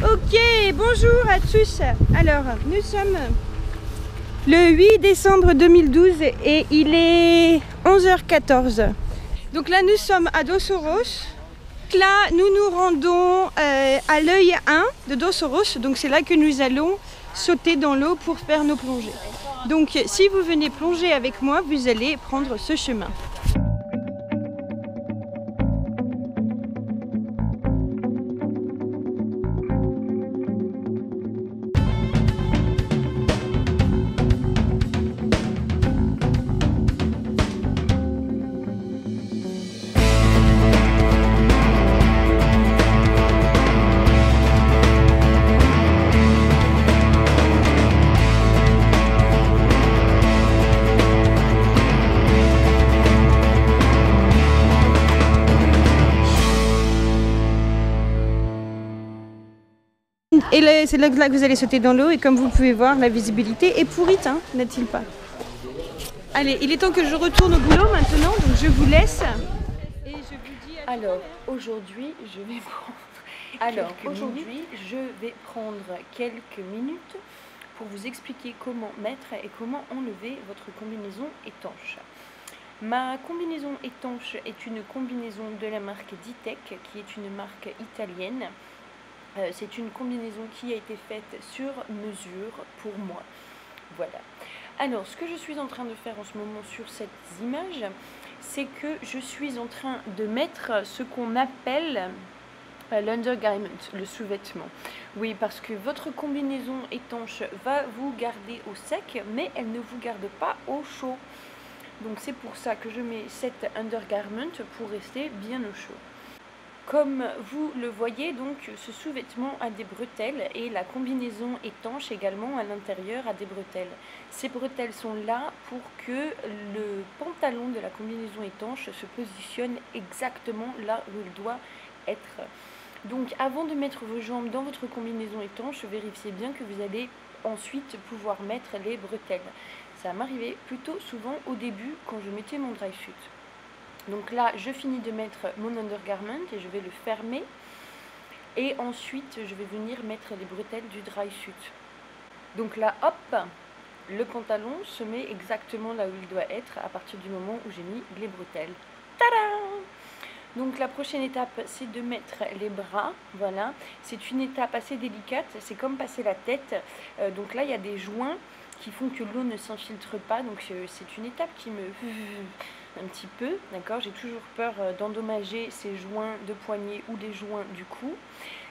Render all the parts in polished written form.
Ok, bonjour à tous. Alors, nous sommes le 8 décembre 2012 et il est 11h14. Donc là, nous sommes à Dos Oros. Là, nous nous rendons à l'œil 1 de Dos Oros. Donc c'est là que nous allons sauter dans l'eau pour faire nos plongées. Donc si vous venez plonger avec moi, vous allez prendre ce chemin. Et c'est là que vous allez sauter dans l'eau et comme vous pouvez voir, la visibilité est pourrite, hein, n'est-il pas? Allez, il est temps que je retourne au boulot maintenant, donc je vous laisse. Et je vous dis alors, aujourd'hui, je vais prendre quelques minutes pour vous expliquer comment mettre et comment enlever votre combinaison étanche. Ma combinaison étanche est une combinaison de la marque Ditec, qui est une marque italienne. C'est une combinaison qui a été faite sur mesure pour moi. Voilà. Alors, ce que je suis en train de faire en ce moment sur cette image, c'est que je suis en train de mettre ce qu'on appelle l'undergarment, le sous-vêtement. Oui, parce que votre combinaison étanche va vous garder au sec, mais elle ne vous garde pas au chaud. Donc c'est pour ça que je mets cet undergarment pour rester bien au chaud. Comme vous le voyez, donc ce sous-vêtement a des bretelles et la combinaison étanche également à l'intérieur a des bretelles. Ces bretelles sont là pour que le pantalon de la combinaison étanche se positionne exactement là où il doit être. Donc avant de mettre vos jambes dans votre combinaison étanche, vérifiez bien que vous allez ensuite pouvoir mettre les bretelles. Ça m'arrivait plutôt souvent au début quand je mettais mon dry suit. Donc là, je finis de mettre mon undergarment et je vais le fermer. Et ensuite, je vais venir mettre les bretelles du dry suit. Donc là, hop, le pantalon se met exactement là où il doit être à partir du moment où j'ai mis les bretelles. Tadam! Donc la prochaine étape, c'est de mettre les bras. Voilà, c'est une étape assez délicate. C'est comme passer la tête. Donc là, il y a des joints qui font que l'eau ne s'infiltre pas. Donc c'est une étape qui me... un petit peu, d'accord. J'ai toujours peur d'endommager ces joints de poignet ou les joints du cou.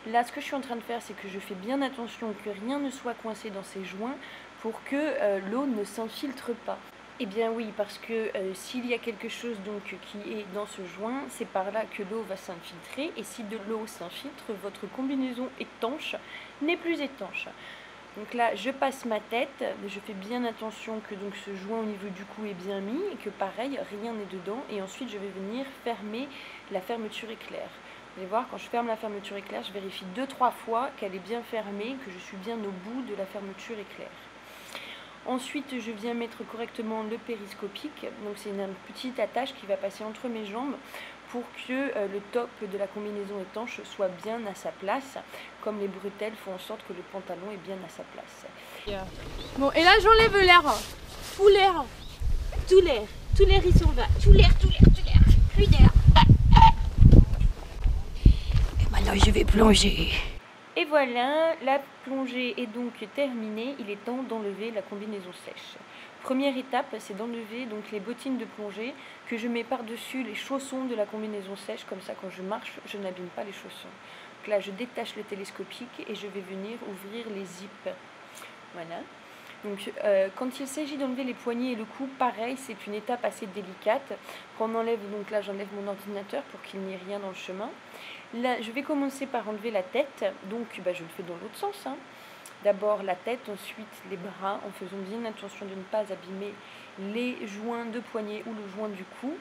Là, ce que je suis en train de faire, c'est que je fais bien attention que rien ne soit coincé dans ces joints pour que l'eau ne s'infiltre pas. Eh bien oui, parce que s'il y a quelque chose donc qui est dans ce joint, c'est par là que l'eau va s'infiltrer. Et si de l'eau s'infiltre, votre combinaison étanche n'est plus étanche. Donc là, je passe ma tête, je fais bien attention que donc ce joint au niveau du cou est bien mis et que pareil, rien n'est dedans. Et ensuite, je vais venir fermer la fermeture éclair. Vous allez voir, quand je ferme la fermeture éclair, je vérifie 2-3 fois qu'elle est bien fermée, que je suis bien au bout de la fermeture éclair. Ensuite, je viens mettre correctement le périscopique. Donc c'est une petite attache qui va passer entre mes jambes pour que le top de la combinaison étanche soit bien à sa place, comme les bretelles font en sorte que le pantalon est bien à sa place. Bon, et là j'enlève l'air, tout l'air, il s'en va, tout l'air, plus d'air. Et maintenant je vais plonger. Et voilà, la plongée est donc terminée, il est temps d'enlever la combinaison sèche. Première étape, c'est d'enlever donc les bottines de plongée que je mets par-dessus les chaussons de la combinaison sèche, comme ça quand je marche, je n'abîme pas les chaussons. Donc là, je détache le télescopique et je vais venir ouvrir les zips. Voilà. Donc quand il s'agit d'enlever les poignets et le cou, pareil, c'est une étape assez délicate. Quand on enlève, donc là j'enlève mon ordinateur pour qu'il n'y ait rien dans le chemin. Là, je vais commencer par enlever la tête, donc je le fais dans l'autre sens, hein. D'abord la tête, ensuite les bras, en faisant bien attention de ne pas abîmer les joints de poignet ou le joint du cou.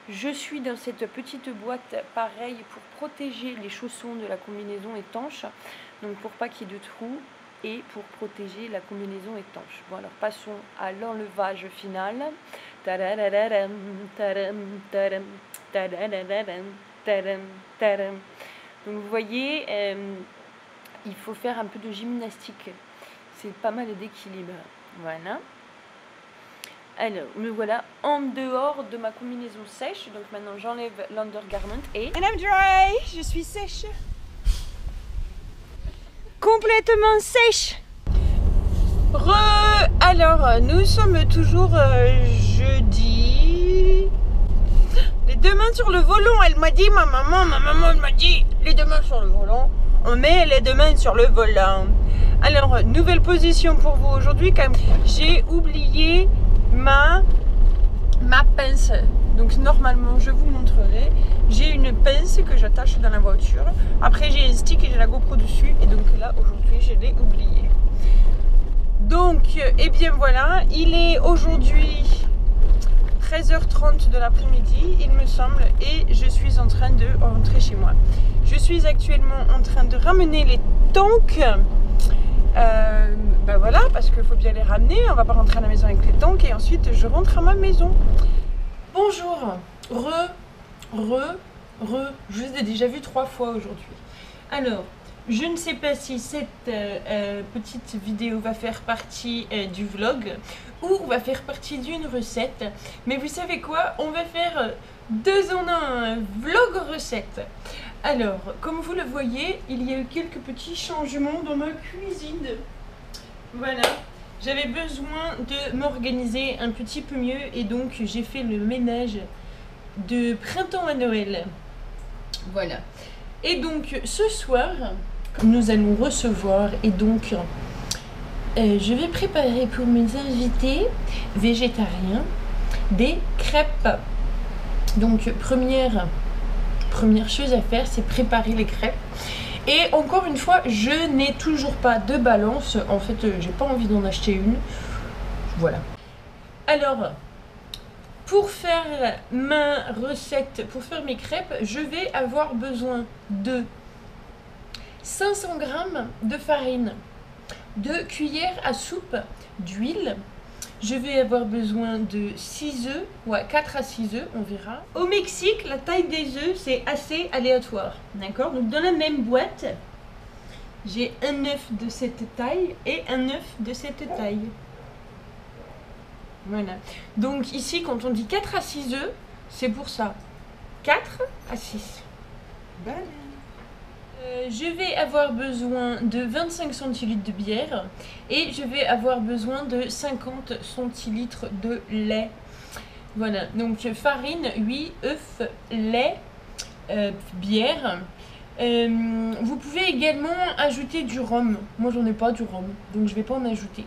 Je suis dans cette petite boîte, pareil, pour protéger les chaussons de la combinaison étanche, donc pour pas qu'il y ait de trous et pour protéger la combinaison étanche. Bon, alors passons à l'enlevage final. Tadadadadam, tadam, tadam, tadadadadam, tadam, tadam. Donc vous voyez, il faut faire un peu de gymnastique. C'est pas mal d'équilibre. Voilà. Alors, me voilà en dehors de ma combinaison sèche. Donc maintenant, j'enlève l'undergarment et... And I'm dry. Je suis sèche. Complètement sèche. Alors, nous sommes toujours jeudi. Les deux mains sur le volant, elle m'a dit, ma maman elle m'a dit, les deux mains sur le volant. On met les deux mains sur le volant. Alors, nouvelle position pour vous aujourd'hui. Quand même, j'ai oublié ma pince. Donc normalement, je vous montrerai. J'ai une pince que j'attache dans la voiture. Après, j'ai un stick et j'ai la GoPro dessus. Et donc là, aujourd'hui, je l'ai oublié. Donc, eh bien voilà, il est aujourd'hui 13h30 de l'après-midi, il me semble, et je suis en train de rentrer chez moi. Je suis actuellement en train de ramener les tonks. Ben voilà, parce qu'il faut bien les ramener, on va pas rentrer à la maison avec les tonks, et ensuite je rentre à ma maison. Bonjour, je vous ai déjà vu 3 fois aujourd'hui. Alors, je ne sais pas si cette petite vidéo va faire partie du vlog ou va faire partie d'une recette. Mais vous savez quoi? On va faire 2 en 1, vlog recette. Alors, comme vous le voyez, il y a eu quelques petits changements dans ma cuisine. Voilà. J'avais besoin de m'organiser un petit peu mieux et donc j'ai fait le ménage de printemps à Noël. Voilà. Et donc, ce soir... nous allons recevoir et donc je vais préparer pour mes invités végétariens des crêpes. Donc première chose à faire, c'est préparer les crêpes. Et encore une fois, je n'ai toujours pas de balance. En fait, j'ai pas envie d'en acheter une. Voilà. Alors, pour faire ma recette, pour faire mes crêpes, je vais avoir besoin de 500 g de farine, 2 cuillères à soupe d'huile. Je vais avoir besoin de 6 œufs, ouais, 4 à 6 œufs, on verra. Au Mexique, la taille des œufs, c'est assez aléatoire, d'accord? Donc dans la même boîte, j'ai un œuf de cette taille et un œuf de cette taille. Voilà. Donc ici, quand on dit 4 à 6 œufs, c'est pour ça. 4 à 6. Voilà. Je vais avoir besoin de 25 centilitres de bière et je vais avoir besoin de 50 centilitres de lait. Voilà, donc farine, 8 œufs, lait, bière. Vous pouvez également ajouter du rhum. Moi j'en ai pas du rhum, donc je vais pas en ajouter.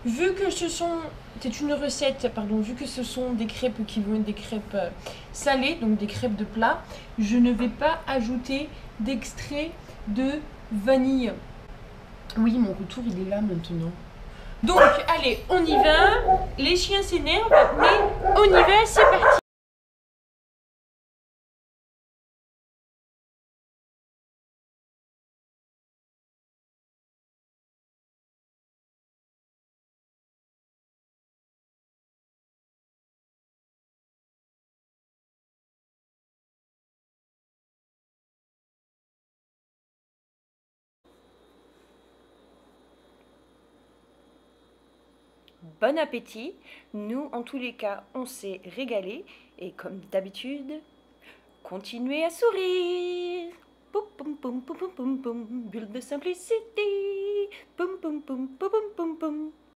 Vu que c'est une recette, pardon, vu que ce sont des crêpes qui vont être des crêpes salées, donc des crêpes de plat, je ne vais pas ajouter d'extrait de vanille. Oui, mon retour il est là maintenant. Donc allez, on y va. Les chiens s'énervent, mais on y va, c'est parti. Bon appétit. Nous, en tous les cas, on s'est régalé. Et comme d'habitude, continuez à sourire. Poum, poum, poum, poum, poum, poum, poum. Bulle de simplicité. Poum, poum, poum, poum, poum, poum, poum.